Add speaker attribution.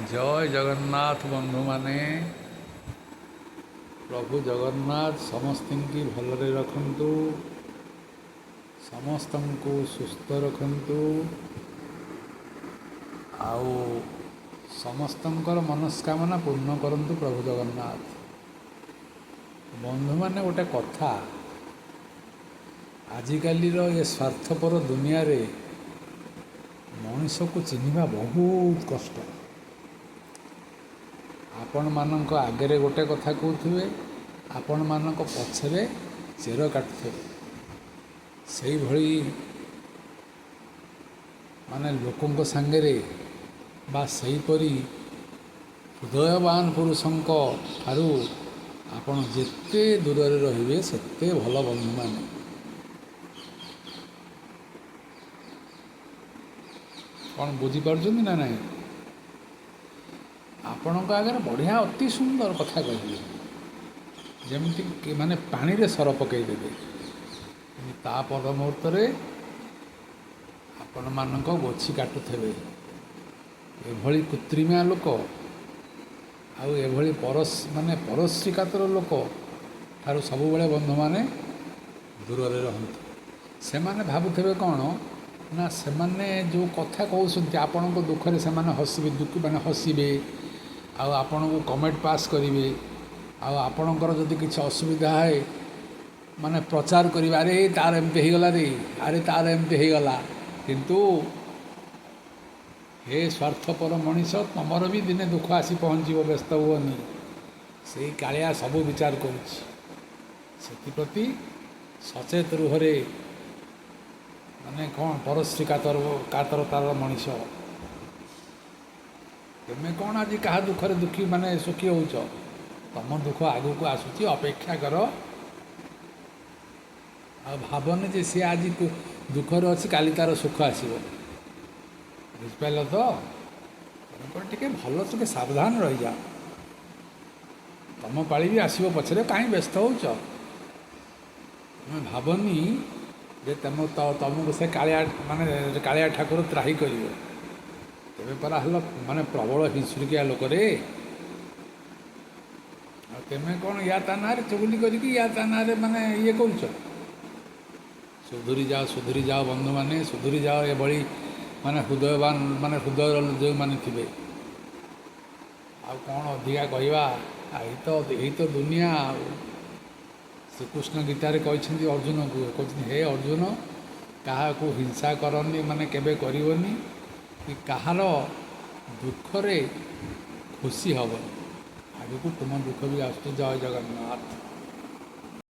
Speaker 1: जय जगन्नाथ बंधु माने प्रभु जगन्नाथ समस्त की भलरे रखंतु, समस्त को सुस्थ रखंतु, आउ समस्तंकर मनस्कामना पूर्ण करंतु प्रभु जगन्नाथ। बंधु माने गोटे कथा, आजिकालीर ये स्वार्थपर दुनिया रे मनीष को चिन्हिबा बहुत कष्ट। आपण मानक आगे गोटे कथा कहते, आपण मानक पछरे चेर काटुथे। से भली माने लोकों सांगे बा सहीपरी हृदयवान पुरुषों ठारू आपण जेते दूर रे सेते भल बंधु माने। कौन बुझीपार्छन्ति ना नहीं? आपणक आगे बढ़िया अति सुंदर कथा कहे, जमीक माने पानी रे सर पकईदेवे, तापर मुहूर्त आपण मानक गोछी काटुथे। एभली कृत्रिमा लोक आउ एभली माने परश्री कातर लोक ठारू सबु बेले बंधु माने दूर रे रहंतु। से माने भाबुथे कौन ना, से माने जो कथा कहते आपण को दुख रे से माने हसबे, दुख माने हसबे, आपण को कमेंट पास करेंगे, आपणकर जदि किसी असुविधा है माने प्रचार करें, अरे तार एमती होगला रे, अरे तार एमती होगला। किंतु हे स्वार्थपर मनीष, तुमर भी दिने दुख आसी पहुँच, व्यस्त हुअनि, से कालिया सबू विचार करति सचेत रुहरे माने कौन परश्री कातरतार मनीष। तुम कौन आज क्या दुखरे दुखी माने सुखी होच? तुम दुख आगु को आसूची, अपेक्षा कर। भावनी जे सी आज दुखरे अच्छी, काली तार सुख आसो। बुझिपाल तो? टे भल से सावधान रही जा। तुम पाली भी आसो पछरे, कहीं व्यस्त होच? तुम भावनी जे तुमको से कालिया माने कालिया ठाकुर त्राही करिवे। तेरे परा हल माने प्रबल हिंसुकिया लोक रे, तेमे कौन या ता ना चुगली करी या ता ना माने ये कर। सुधुरी जाओ बंधु माने, सुधुरी जाओ। ये भली माने हृदयवान माने हृदय जो माने थे आ कौन अधिका कहवा। यही तो दुनिया। श्रीकृष्ण गीतार कहते अर्जुन को, कहते हे अर्जुन, क्या हिंसा करनी माने केबे करिवनी, कि कहार दुख रे खुशी हेबनी। आगे को तुम दुख भी आस। जय जगन्नाथ।